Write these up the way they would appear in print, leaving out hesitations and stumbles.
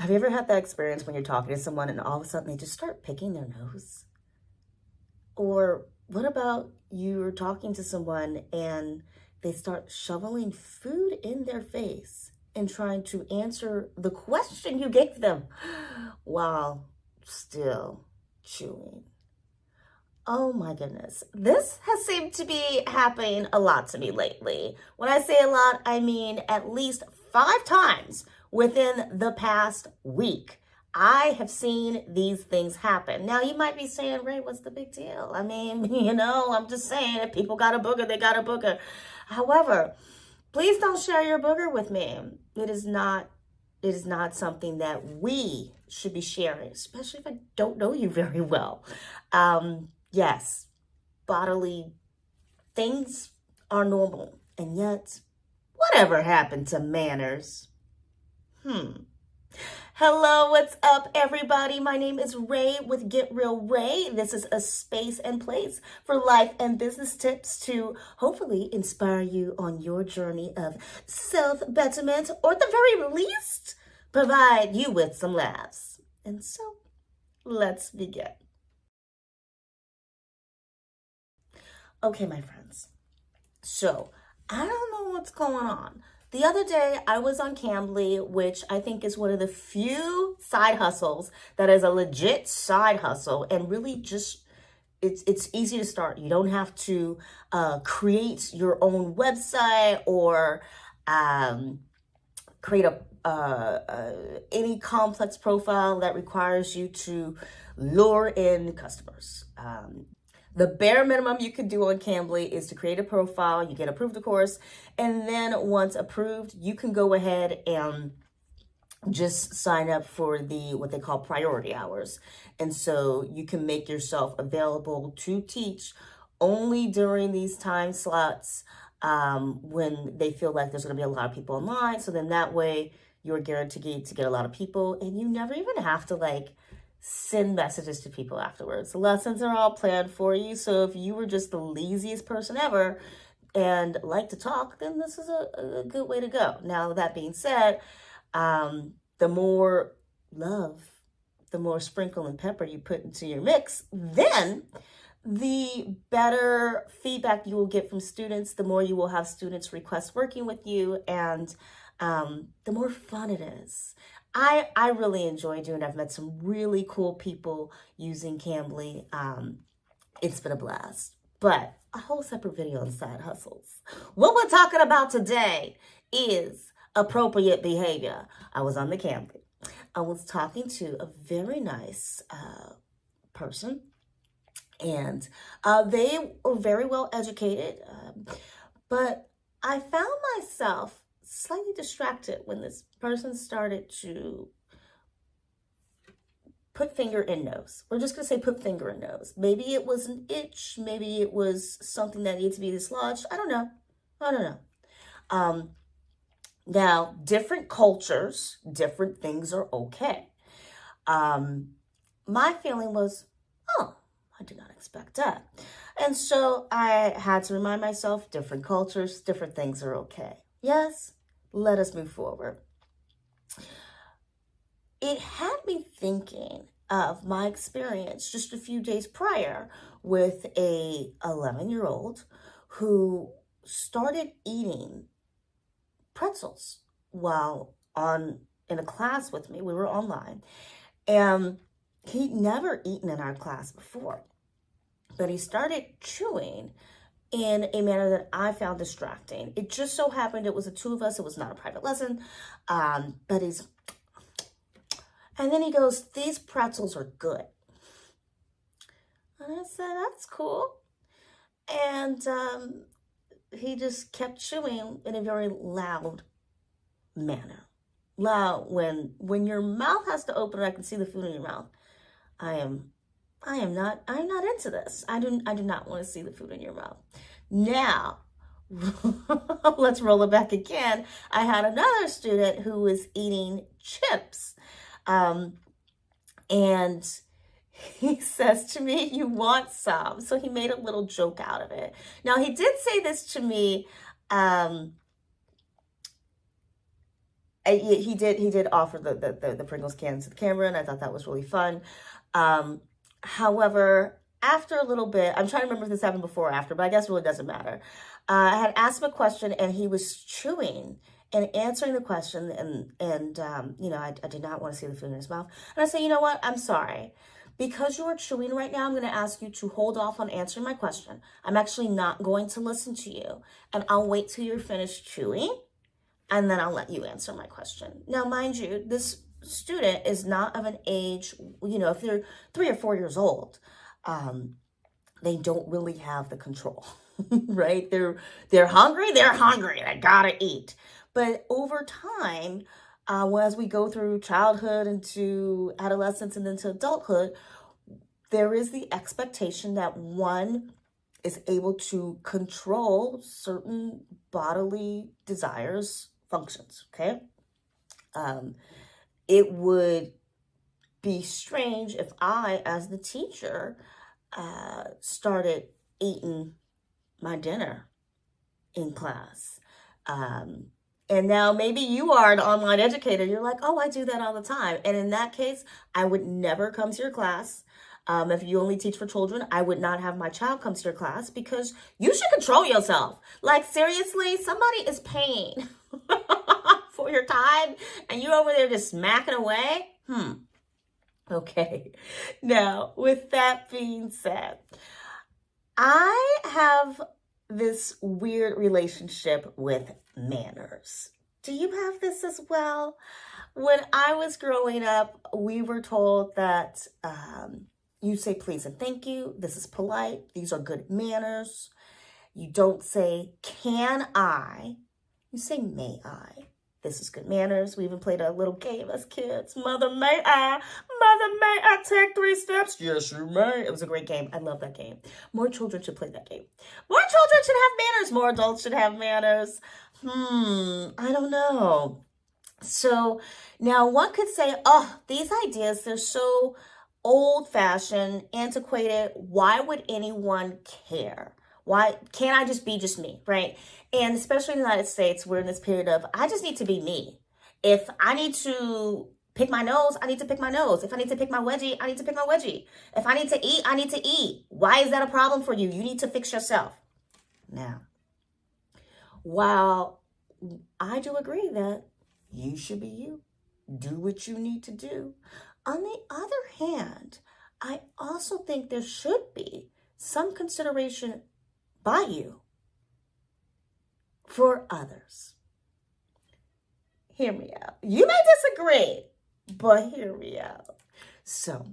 Have you ever had that experience when you're talking to someone and all of a sudden they just start picking their nose? Or what about you're talking to someone and they start shoveling food in their face and trying to answer the question you gave them while still chewing? Oh my goodness. This has seemed to be happening a lot to me lately. When I say a lot, I mean at least 5 times within the past week. I have seen these things happen. Now, you might be saying, Ray, what's the big deal? I mean, I'm just saying, if people got a booger, they got a booger. However, please don't share your booger with me. It is not something that we should be sharing, especially if I don't know you very well. Yes, bodily things are normal, and yet, whatever happened to manners? Hello, what's up, everybody? My name is Ray with Get Real Ray. This is a space and place for life and business tips to hopefully inspire you on your journey of self-betterment, or at the very least, provide you with some laughs. And so, let's begin. Okay, my friends. So, I don't know what's going on. The other day, I was on Cambly, which I think is one of the few side hustles that is a legit side hustle, and really just it's easy to start. You don't have to create your own website or create any complex profile that requires you to lure in customers. The bare minimum you could do on Cambly is to create a profile, you get approved, of course, and then once approved, you can go ahead and just sign up for what they call priority hours. And so you can make yourself available to teach only during these time slots when they feel like there's going to be a lot of people online. So then that way you're guaranteed to get a lot of people, and you never even have to send messages to people afterwards. The lessons are all planned for you. So if you were just the laziest person ever and like to talk, then this is a good way to go. Now, that being said, the more love, the more sprinkle and pepper you put into your mix, then the better feedback you will get from students, the more you will have students request working with you, and the more fun it is. I really enjoy doing it. I've met some really cool people using Cambly. It's been a blast, but a whole separate video on side hustles. What we're talking about today is appropriate behavior. I was on the Cambly. I was talking to a very nice person, and they were very well educated, but I found myself slightly distracted when this person started to put finger in nose. We're just going to say put finger in nose. Maybe it was an itch. Maybe it was something that needs to be dislodged. I don't know. Now, different cultures, different things are okay. My feeling was, oh, I did not expect that. And so I had to remind myself, different cultures, different things are okay. Yes, let us move forward. It had me thinking of my experience just a few days prior with a 11-year-old who started eating pretzels while in a class with me. We were online, and he'd never eaten in our class before, but he started chewing in a manner that I found distracting. It just so happened it was the two of us. It was not a private lesson, but and then he goes, "These pretzels are good." And I said, "That's cool." And he just kept chewing in a very loud manner. Loud when your mouth has to open and I can see the food in your mouth. I'm not into this. I do not want to see the food in your mouth. Now, let's roll it back again. I had another student who was eating chips. And he says to me, "You want some?" So he made a little joke out of it. Now, he did say this to me He did offer the Pringles cans to the camera, and I thought that was really fun. Um, However, after a little bit, I'm trying to remember if this happened before or after, but I guess it really doesn't matter. I had asked him a question, and he was chewing and answering the question, and I did not want to see the food in his mouth. And I said, you know what? I'm sorry. Because you are chewing right now, I'm going to ask you to hold off on answering my question. I'm actually not going to listen to you, and I'll wait till you're finished chewing, and then I'll let you answer my question. Now, mind you, this student is not of an age, if they're 3 or 4 years old, they don't really have the control, right? They're hungry, they gotta eat. But over time, as we go through childhood into adolescence and into adulthood, there is the expectation that one is able to control certain bodily desires, functions, okay? It would be strange if I, as the teacher, started eating my dinner in class. And now maybe you are an online educator. You're like, oh, I do that all the time. And in that case, I would never come to your class. If you only teach for children, I would not have my child come to your class because you should control yourself. Like, seriously, somebody is paying for your time and you're over there just smacking away. Okay. Now, with that being said, I have this weird relationship with manners. Do you have this as well? When I was growing up, we were told that you say please and thank you. This is polite. These are good manners. You don't say, can I? You say, may I? This is good manners. We even played a little game as kids. Mother, may I take 3 steps? Yes, you may. It was a great game. I love that game. More children should play that game. More children should have manners. More adults should have manners. I don't know. So now one could say, oh, these ideas, they're so old-fashioned, antiquated. Why would anyone care? Why can't I just be just me, right? And especially in the United States, we're in this period of, I just need to be me. If I need to pick my nose, I need to pick my nose. If I need to pick my wedgie, I need to pick my wedgie. If I need to eat, I need to eat. Why is that a problem for you? You need to fix yourself. Now, while I do agree that you should be you, do what you need to do, on the other hand, I also think there should be some consideration by you for others. Hear me out. You may disagree, but hear me out. So,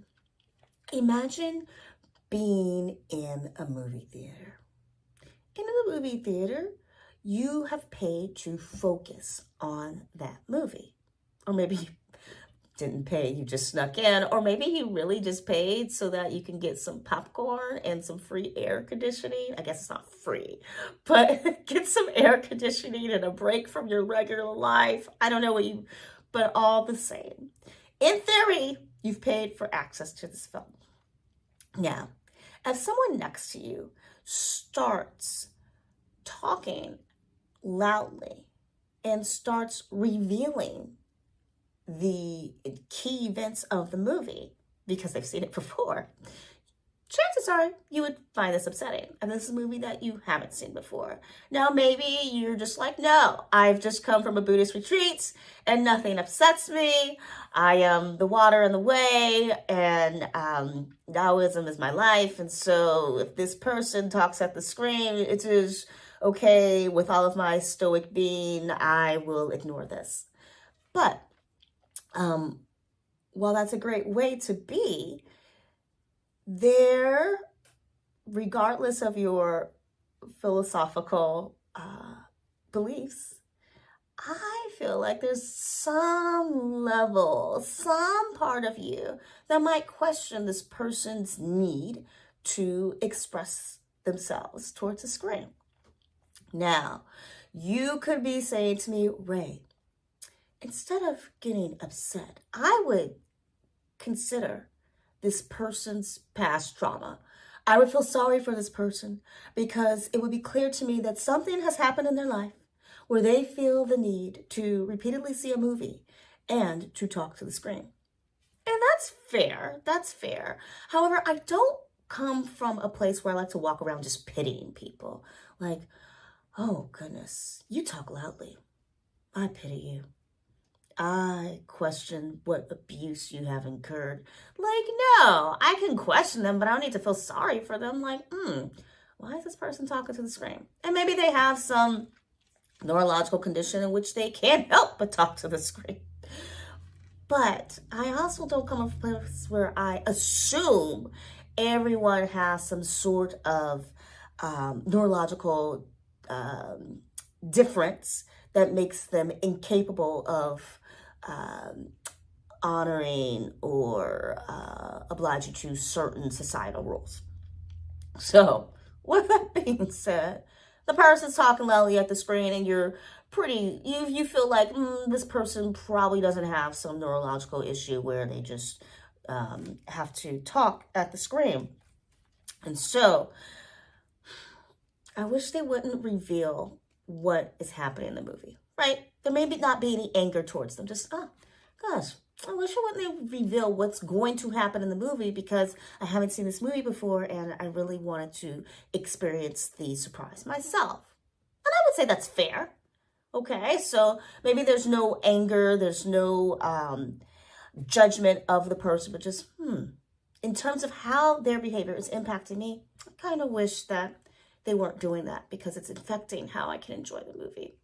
imagine being in a movie theater. In a movie theater, you have paid to focus on that movie. Or maybe you didn't pay, you just snuck in. Or maybe you really just paid so that you can get some popcorn and some free air conditioning. I guess it's not free, but get some air conditioning and a break from your regular life. I don't know but all the same. In theory, you've paid for access to this film. Now, if someone next to you starts talking loudly and starts revealing the key events of the movie because they've seen it before, chances are you would find this upsetting. And this is a movie that you haven't seen before. Now, maybe you're just like, no, I've just come from a Buddhist retreat and nothing upsets me. I am the water and the way, and Taoism is my life. And so if this person talks at the screen, it is okay with all of my stoic being. I will ignore this. But while that's a great way to be, there, regardless of your philosophical beliefs, I feel like there's some level, some part of you that might question this person's need to express themselves towards the screen. Now, you could be saying to me, Ray, instead of getting upset, I would consider this person's past trauma. I would feel sorry for this person because it would be clear to me that something has happened in their life where they feel the need to repeatedly see a movie and to talk to the screen. And that's fair. That's fair. However, I don't come from a place where I like to walk around just pitying people. Like, oh goodness, you talk loudly. I pity you. I question what abuse you have incurred. Like, no, I can question them, but I don't need to feel sorry for them. Like, why is this person talking to the screen? And maybe they have some neurological condition in which they can't help but talk to the screen. But I also don't come from a place where I assume everyone has some sort of neurological difference that makes them incapable of honoring or obliging to certain societal rules. So, with that being said, the person's talking loudly at the screen and you're you feel like this person probably doesn't have some neurological issue where they just have to talk at the screen. And so, I wish they wouldn't reveal what is happening in the movie, right? There may not be any anger towards them. Just, oh, gosh, I wish I wouldn't reveal what's going to happen in the movie because I haven't seen this movie before and I really wanted to experience the surprise myself. And I would say that's fair. Okay, so maybe there's no anger, there's no judgment of the person, but just, in terms of how their behavior is impacting me, I kind of wish that they weren't doing that because it's affecting how I can enjoy the movie.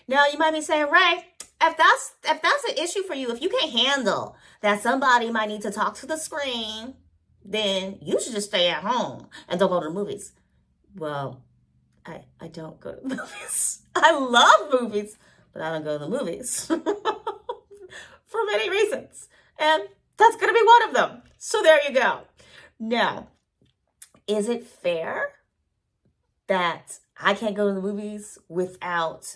Now, you might be saying, Ray, if that's an issue for you, if you can't handle that somebody might need to talk to the screen, then you should just stay at home and don't go to the movies. Well, I don't go to the movies. I love movies, but I don't go to the movies for many reasons. And that's going to be one of them. So there you go. Now, is it fair that I can't go to the movies without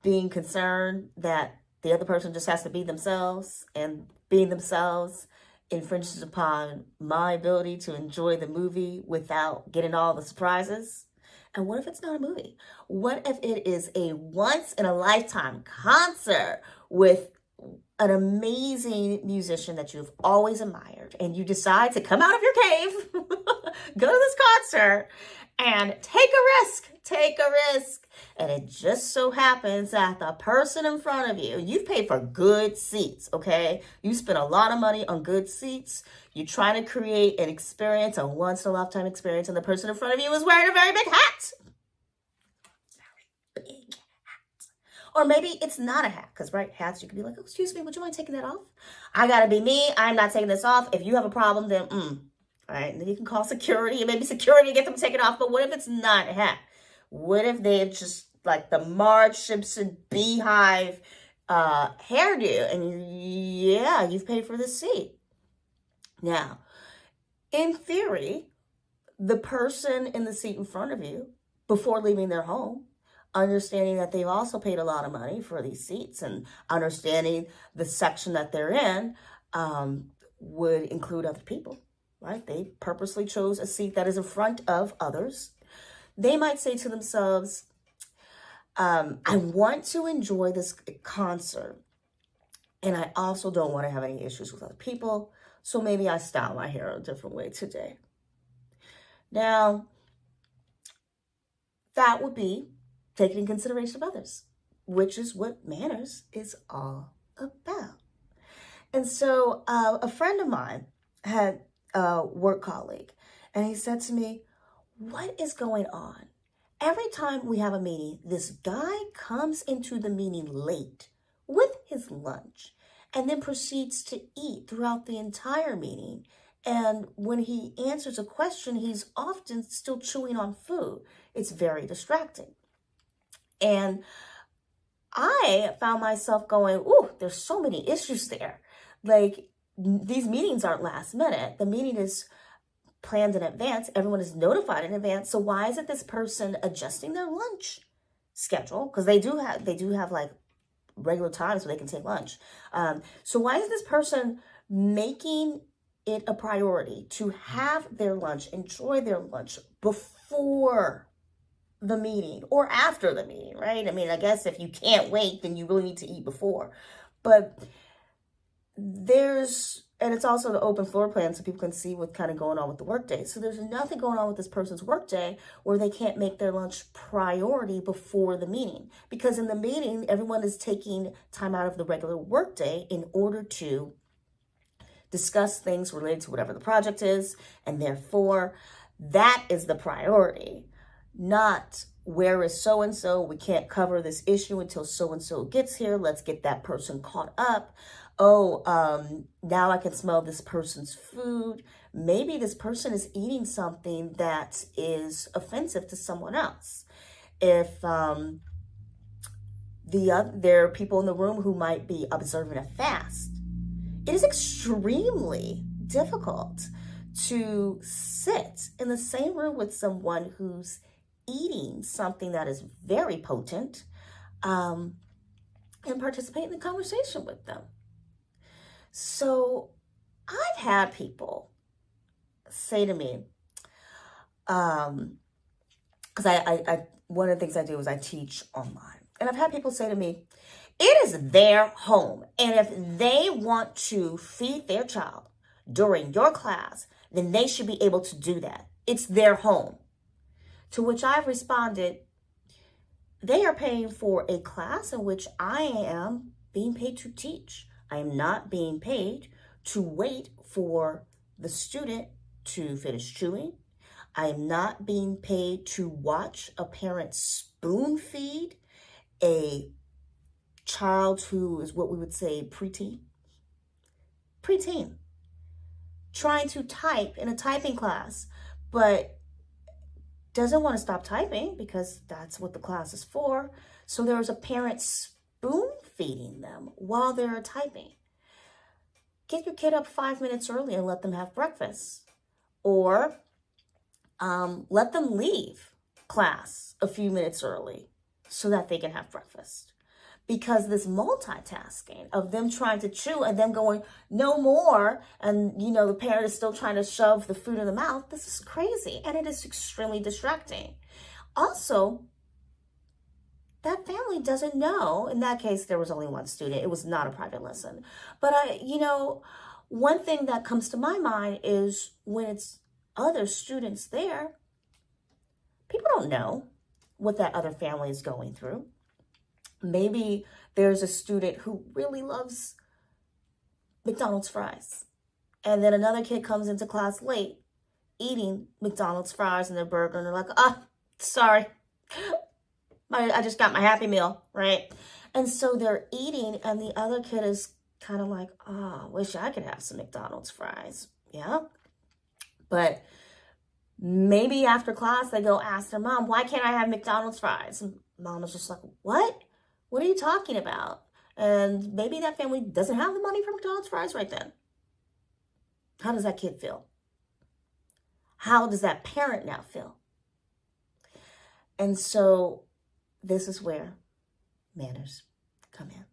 being concerned that the other person just has to be themselves, and being themselves infringes upon my ability to enjoy the movie without getting all the surprises? And what if it's not a movie? What if it is a once-in-a-lifetime concert with an amazing musician that you've always admired, and you decide to come out of your cave, go to this concert, and take a risk. And it just so happens that the person in front of you, you've paid for good seats, okay? You spent a lot of money on good seats. You're trying to create an experience, a once-in-a-lifetime experience, and the person in front of you is wearing a very big hat. Very big hat. Or maybe it's not a hat, because, right, hats, you can be like, oh, excuse me, would you mind taking that off? I gotta be me. I'm not taking this off. If you have a problem, then, right? And then you can call security, and maybe security to get them to take it off. But what if it's not a hat? What if they're just like the Marge Simpson beehive hairdo? And yeah, you've paid for the seat. Now, in theory, the person in the seat in front of you, before leaving their home, understanding that they've also paid a lot of money for these seats and understanding the section that they're in, would include other people, right? They purposely chose a seat that is in front of others. They might say to themselves, I want to enjoy this concert, and I also don't want to have any issues with other people, so maybe I style my hair a different way today. Now, that would be taking in consideration of others, which is what manners is all about. And so a friend of mine had a work colleague, and he said to me, what is going on? Every time we have a meeting, this guy comes into the meeting late with his lunch and then proceeds to eat throughout the entire meeting. And when he answers a question, he's often still chewing on food. It's very distracting. And I found myself going, ooh, there's so many issues there. Like, these meetings aren't last minute. The meeting is planned in advance. Everyone is notified in advance. So why isn't this person adjusting their lunch schedule? Because they do have like regular times where they can take lunch. So why is this person making it a priority to have their lunch, enjoy their lunch before the meeting or after the meeting, right? I mean, I guess if you can't wait, then you really need to eat before. But and it's also the open floor plan so people can see what's kind of going on with the workday. So there's nothing going on with this person's workday where they can't make their lunch priority before the meeting. Because in the meeting, everyone is taking time out of the regular workday in order to discuss things related to whatever the project is. And therefore, that is the priority, not where is so-and-so? We can't cover this issue until so-and-so gets here. Let's get that person caught up. Now I can smell this person's food. Maybe this person is eating something that is offensive to someone else. If there are people in the room who might be observing a fast, it is extremely difficult to sit in the same room with someone who's eating something that is very potent and participate in the conversation with them. So I've had people say to me, because I one of the things I do is I teach online. And I've had people say to me, it is their home. And if they want to feed their child during your class, then they should be able to do that. It's their home. To which I've responded, they are paying for a class in which I am being paid to teach. I am not being paid to wait for the student to finish chewing. I am not being paid to watch a parent spoon feed a child who is what we would say preteen, trying to type in a typing class, but doesn't want to stop typing because that's what the class is for. So there's a parent spoon feeding them while they're typing. Get your kid up 5 minutes early and let them have breakfast. Or let them leave class a few minutes early so that they can have breakfast. Because this multitasking of them trying to chew and then going, no more, and the parent is still trying to shove the food in the mouth, this is crazy, and it is extremely distracting. Also, that family doesn't know. In that case, there was only one student. It was not a private lesson. But one thing that comes to my mind is when it's other students there, people don't know what that other family is going through. Maybe there's a student who really loves McDonald's fries. And then another kid comes into class late eating McDonald's fries and their burger. And they're like, sorry. I just got my Happy Meal, right? And so they're eating and the other kid is kind of like, I wish I could have some McDonald's fries. Yeah. But maybe after class, they go ask their mom, why can't I have McDonald's fries? And mom is just like, what? What are you talking about? And maybe that family doesn't have the money for McDonald's fries right then. How does that kid feel? How does that parent now feel? And so this is where manners come in.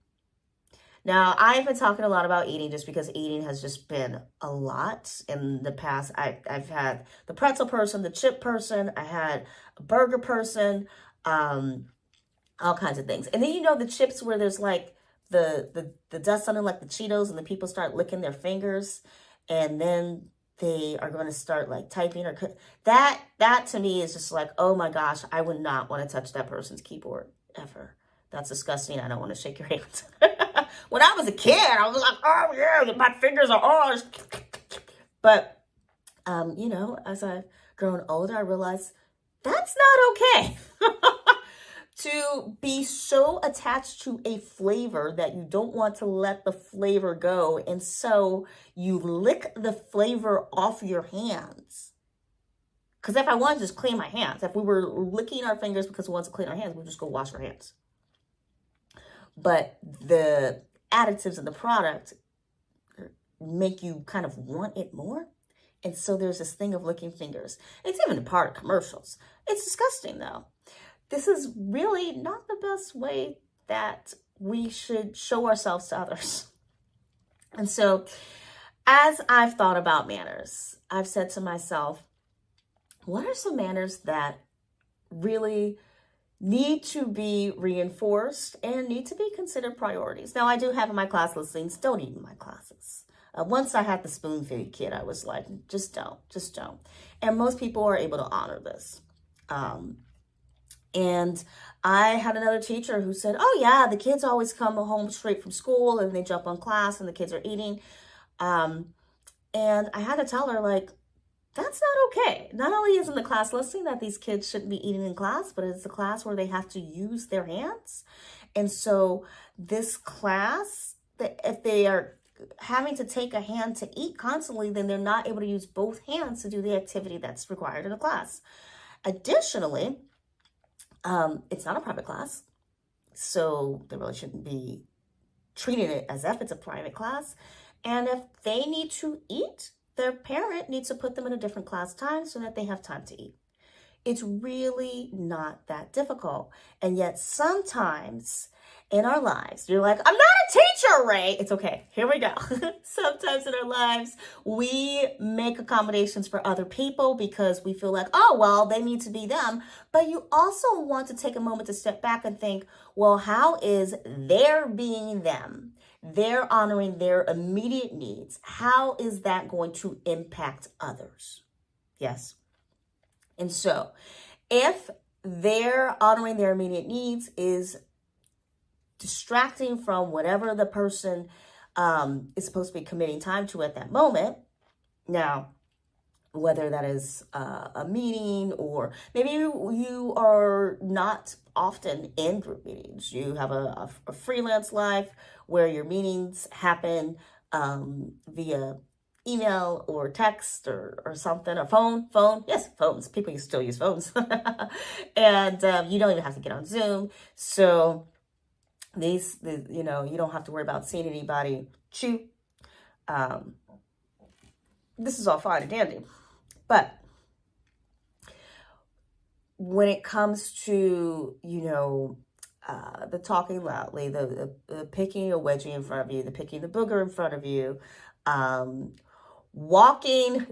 Now, I've been talking a lot about eating just because eating has just been a lot in the past. I've had the pretzel person, the chip person, I had a burger person, all kinds of things. And then the chips where there's like the dust on them, like the Cheetos, and the people start licking their fingers, and then they are going to start like typing or that to me is just like, oh my gosh, I would not want to touch that person's keyboard ever. That's disgusting. I don't want to shake your hand. When I was a kid, I was like, oh yeah, my fingers are orange. But as I've grown older, I realized that's not okay. To be so attached to a flavor that you don't want to let the flavor go. And so you lick the flavor off your hands. Because if I wanted to just clean my hands, if we were licking our fingers because we want to clean our hands, we'd just go wash our hands. But the additives in the product make you kind of want it more. And so there's this thing of licking fingers. It's even a part of commercials. It's disgusting though. This is really not the best way that we should show ourselves to others. And so as I've thought about manners, I've said to myself, what are some manners that really need to be reinforced and need to be considered priorities. Now, I do have in my class listings, don't eat in my classes. Once I had the spoon-feed kid, I was like, just don't. And most people are able to honor this. And I had another teacher who said, oh yeah, the kids always come home straight from school and they jump on class and the kids are eating. And I had to tell her, like, that's not okay. Not only isn't the class listing that these kids shouldn't be eating in class, but it's a class where they have to use their hands. And so this class, if they are having to take a hand to eat constantly, then they're not able to use both hands to do the activity that's required in a class. Additionally, it's not a private class, so they really shouldn't be treating it as if it's a private class. And if they need to eat, their parent needs to put them in a different class time so that they have time to eat. It's really not that difficult. And yet sometimes in our lives, you're like, I'm not a teacher, Ray. It's okay. Here we go. Sometimes in our lives, we make accommodations for other people because we feel like, oh, well, they need to be them. But you also want to take a moment to step back and think, well, how is their being them? They're honoring their immediate needs. How is that going to impact others? Yes. And so if they're honoring their immediate needs is distracting from whatever the person is supposed to be committing time to at that moment. Now, whether that is a meeting or maybe you are not often in group meetings. You have a freelance life where your meetings happen via email or text or something, or phone. Yes, phones. People still use phones. And you don't even have to get on Zoom. So you don't have to worry about seeing anybody chew. This is all fine and dandy. But when it comes to, the talking loudly, the picking a wedgie in front of you, the picking the booger in front of you, walking,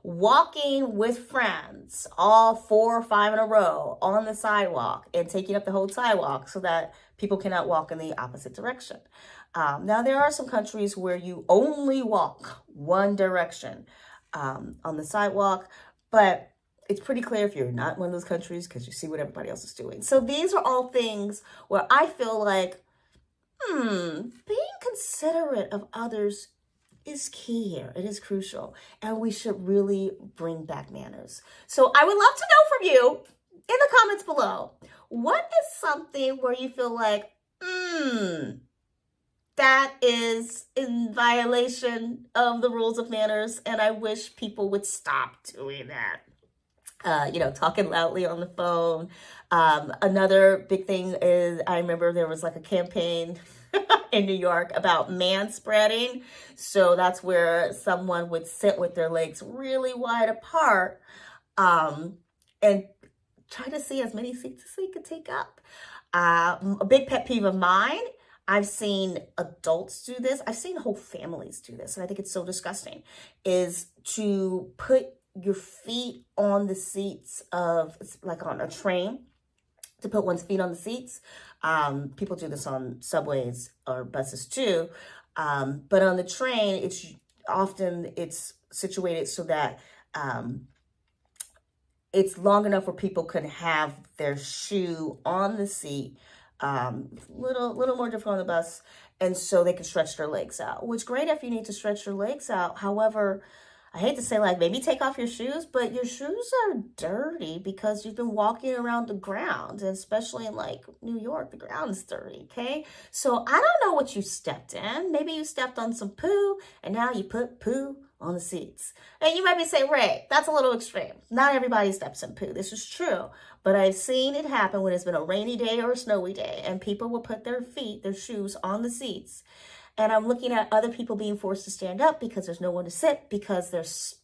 walking with friends, all 4 or 5 in a row on the sidewalk and taking up the whole sidewalk so that people cannot walk in the opposite direction. Now, there are some countries where you only walk one direction on the sidewalk, but it's pretty clear if you're not in one of those countries because you see what everybody else is doing. So these are all things where I feel like, being considerate of others is key here. It is crucial. And we should really bring back manners. So I would love to know from you in the comments below, what is something where you feel like, that is in violation of the rules of manners, and I wish people would stop doing that. Talking loudly on the phone. Another big thing is, I remember there was like a campaign in New York about manspreading. So that's where someone would sit with their legs really wide apart and try to see as many seats as they could take up. A big pet peeve of mine, I've seen adults do this. I've seen whole families do this, and I think it's so disgusting, is to put your feet on the seats of, like on a train, to put one's feet on the seats. People do this on subways or buses too. But on the train, it's situated so that it's long enough where people can have their shoe on the seat, little more difficult on the bus, and so they can stretch their legs out, which is great if you need to stretch your legs out. However, I hate to say, like, maybe take off your shoes, but your shoes are dirty because you've been walking around the ground, and especially in like New York, the ground is dirty, okay? So I don't know what you stepped in. Maybe you stepped on some poo and now you put poo on the seats. And you might be saying, Ray, that's a little extreme. Not everybody steps in poo. This is true. But I've seen it happen when it's been a rainy day or a snowy day and people will put their shoes on the seats. And I'm looking at other people being forced to stand up because there's no one to sit, because there's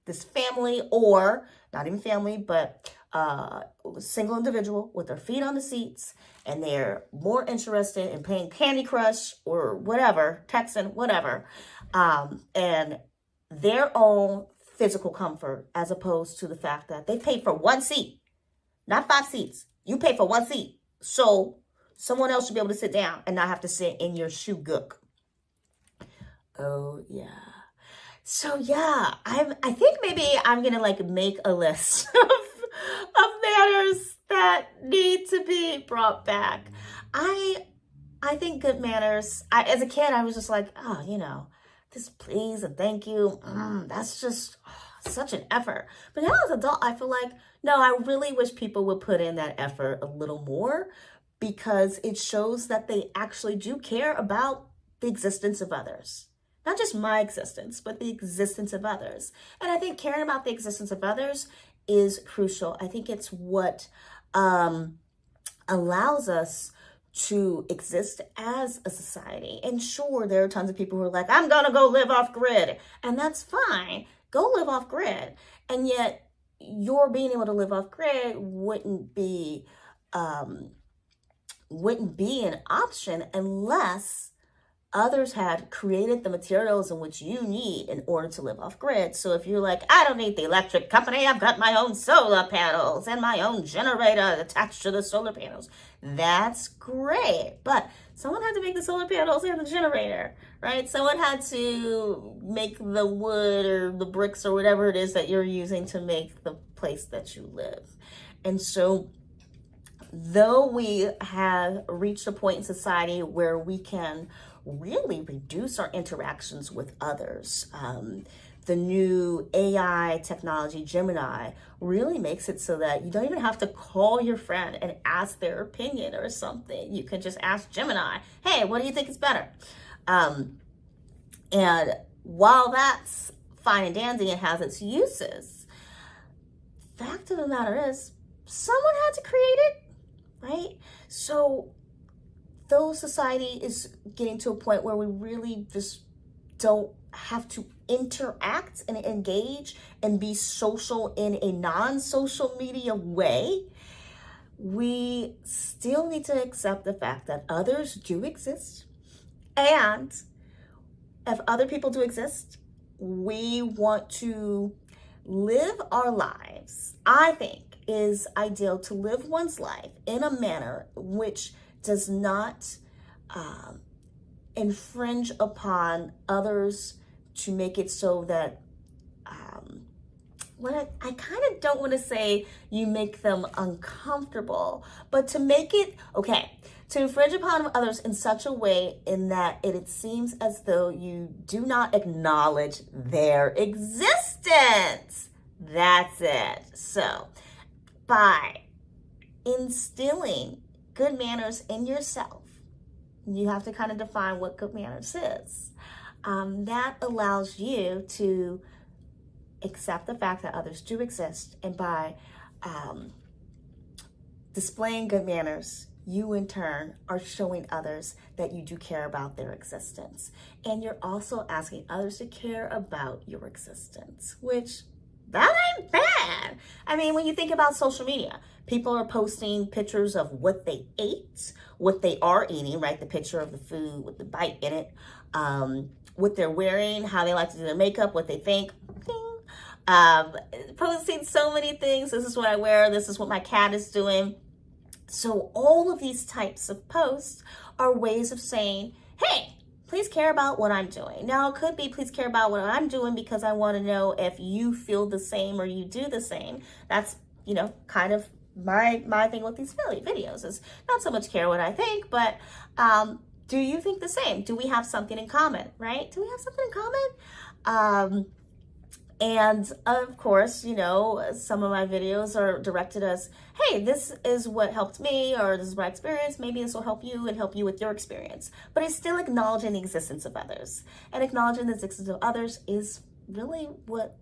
this family, or not even family, but a single individual with their feet on the seats, and they're more interested in playing Candy Crush or whatever, texting, whatever, and their own physical comfort, as opposed to the fact that they paid for one seat, not 5 seats. You pay for one seat. So someone else should be able to sit down and not have to sit in your shoe gook. Oh, yeah. So, yeah, I think maybe I'm going to like make a list of manners that need to be brought back. I think good manners, as a kid, I was just like, oh, this please and thank you. That's just such an effort. But now as an adult, I feel like, no, I really wish people would put in that effort a little more, because it shows that they actually do care about the existence of others. Not just my existence, but the existence of others. And I think caring about the existence of others is crucial. I think it's what allows us to exist as a society. And sure, there are tons of people who are like, I'm gonna go live off grid. And that's fine. Go live off grid. And yet your being able to live off grid wouldn't be an option unless others had created the materials in which you need in order to live off grid. So if you're like, I don't need the electric company, I've got my own solar panels and my own generator attached to the solar panels, that's great. But someone had to make the solar panels and the generator, right? Someone had to make the wood or the bricks or whatever it is that you're using to make the place that you live. And so though we have reached a point in society where we can really reduce our interactions with others, the new AI technology, Gemini, really makes it so that you don't even have to call your friend and ask their opinion or something. You can just ask Gemini, hey, what do you think is better? And while that's fine and dandy and has its uses, fact of the matter is, someone had to create it, right? So though society is getting to a point where we really just don't have to interact and engage and be social in a non-social media way, we still need to accept the fact that others do exist. And if other people do exist, we want to live our lives. I think is ideal to live one's life in a manner which does not infringe upon others, to make it so that I kind of don't want to say you make them uncomfortable, but to make it okay, to infringe upon others in such a way in that it seems as though you do not acknowledge their existence. That's it. So by instilling good manners in yourself, you have to kind of define what good manners is. That allows you to accept the fact that others do exist. And by displaying good manners, you in turn are showing others that you do care about their existence. And you're also asking others to care about your existence, which that ain't bad. I mean, when you think about social media, people are posting pictures of what they ate, what they are eating, right? The picture of the food with the bite in it, what they're wearing, how they like to do their makeup, what they think. Posting so many things. This is what I wear. This is what my cat is doing. So all of these types of posts are ways of saying, hey, please care about what I'm doing. Now, it could be please care about what I'm doing because I want to know if you feel the same or you do the same. That's, kind of my thing with these videos is not so much care what I think, but do you think the same? Do we have something in common, right? Do we have something in common? And of course, some of my videos are directed as, hey, this is what helped me, or this is my experience. Maybe this will help you and help you with your experience. But it's still acknowledging the existence of others. And acknowledging the existence of others is really what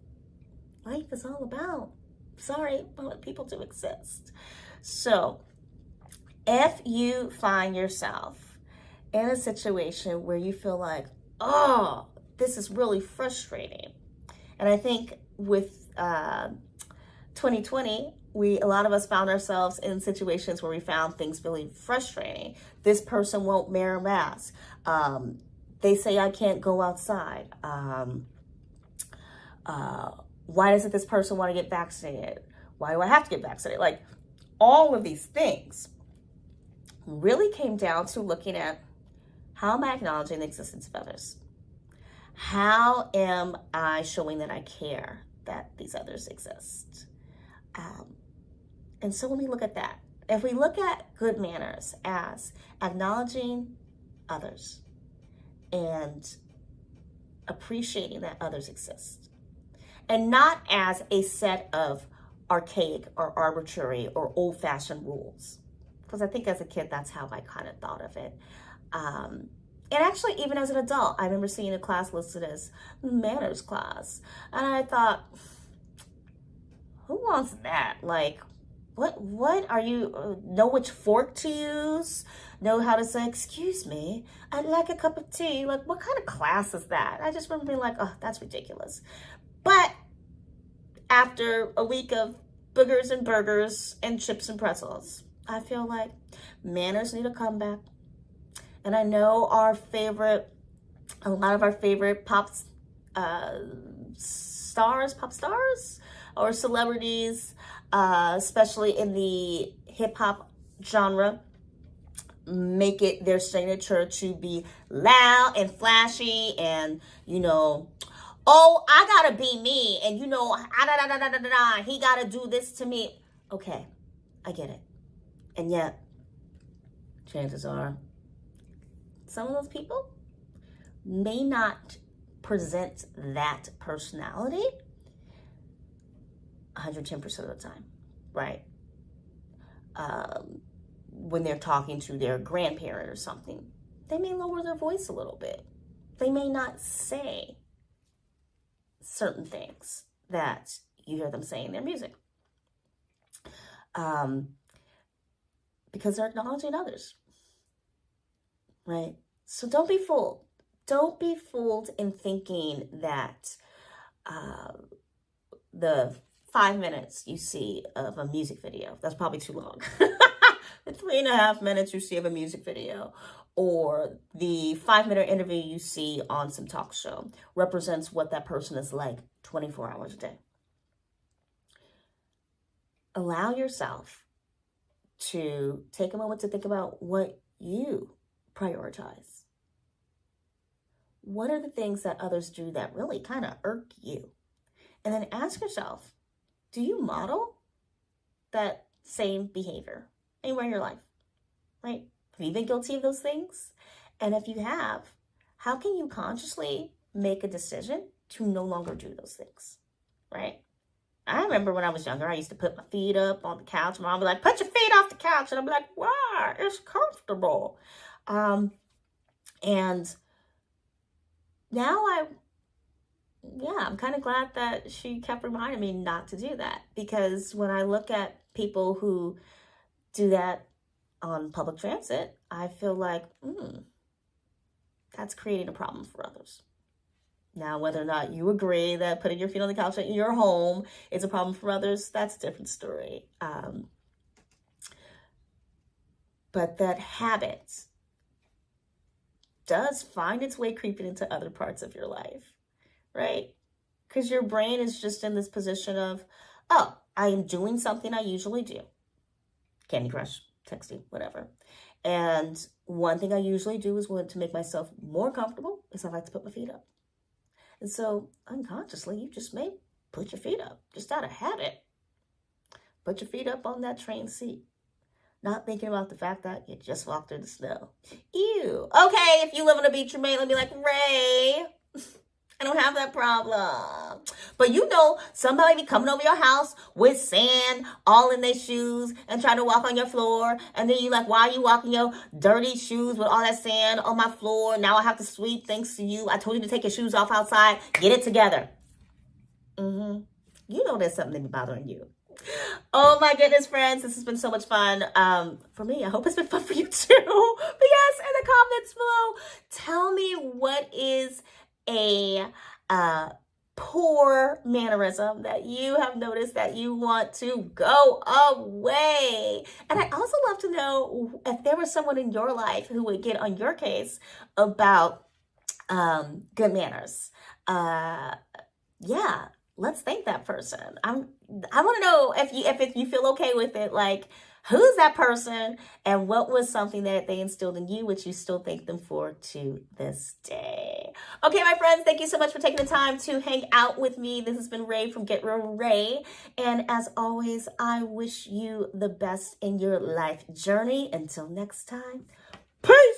life is all about. Sorry, but people do exist. So if you find yourself in a situation where you feel like, oh, this is really frustrating. And I think with 2020, a lot of us found ourselves in situations where we found things really frustrating. This person won't wear a mask. They say I can't go outside. Why doesn't this person want to get vaccinated? Why do I have to get vaccinated? Like, all of these things really came down to looking at, how am I acknowledging the existence of others? How am I showing that I care that these others exist? And so when we look at that, if we look at good manners as acknowledging others and appreciating that others exist, and not as a set of archaic or arbitrary or old-fashioned rules, because I think as a kid, that's how I kind of thought of it. And actually, even as an adult, I remember seeing a class listed as manners class. And I thought, who wants that? Like, what are you, know which fork to use? Know how to say, excuse me, I'd like a cup of tea. Like, what kind of class is that? I just remember being like, oh, that's ridiculous. But after a week of boogers and burgers and chips and pretzels, I feel like manners need a comeback. And I know a lot of our favorite pop stars or celebrities, especially in the hip hop genre, make it their signature to be loud and flashy and, oh, I gotta be me, and he gotta do this to me. Okay, I get it. And yet, chances are, some of those people may not present that personality 110% of the time, right? When they're talking to their grandparent or something, they may lower their voice a little bit. They may not say certain things that you hear them say in their music, because they're acknowledging others, right? So don't be fooled. Don't be fooled in thinking that the 5 minutes you see of a music video, that's probably too long. The 3.5 minutes you see of a music video, or the 5-minute interview you see on some talk show represents what that person is like 24 hours a day. Allow yourself to take a moment to think about what you prioritize. What are the things that others do that really kind of irk you? And then ask yourself, do you model that same behavior anywhere in your life, right? Have you been guilty of those things? And if you have, how can you consciously make a decision to no longer do those things, right? I remember when I was younger, I used to put my feet up on the couch. Mom would be like, put your feet off the couch. And I'd be like, why? It's comfortable. And now I'm kind of glad that she kept reminding me not to do that. Because when I look at people who do that on public transit, I feel like, that's creating a problem for others. Now, whether or not you agree that putting your feet on the couch in your home is a problem for others, that's a different story. But that habit does find its way creeping into other parts of your life, right? Because your brain is just in this position of, oh, I am doing something I usually do. Candy Crush, texting, whatever. And one thing I usually do is to make myself more comfortable is I like to put my feet up. And so unconsciously, you just may put your feet up, just out of habit. Put your feet up on that train seat. Not thinking about the fact that you just walked through the snow. Ew. Okay, if you live on a beach, you may be like, Ray, I don't have that problem. But somebody be coming over your house with sand all in their shoes and trying to walk on your floor. And then you like, why are you walking your dirty shoes with all that sand on my floor? Now I have to sweep thanks to you. I told you to take your shoes off outside. Get it together. There's something bothering you. Oh my goodness, friends, this has been so much fun for me. I hope it's been fun for you too. But yes, in the comments below, tell me what is a poor mannerism that you have noticed that you want to go away. And I'd also love to know if there was someone in your life who would get on your case about good manners. let's thank that person. I want to know if you feel okay with it. Like, who's that person, and what was something that they instilled in you, which you still thank them for to this day? Okay, my friends, thank you so much for taking the time to hang out with me. This has been Ray from Get Real Ray, and as always, I wish you the best in your life journey. Until next time, peace.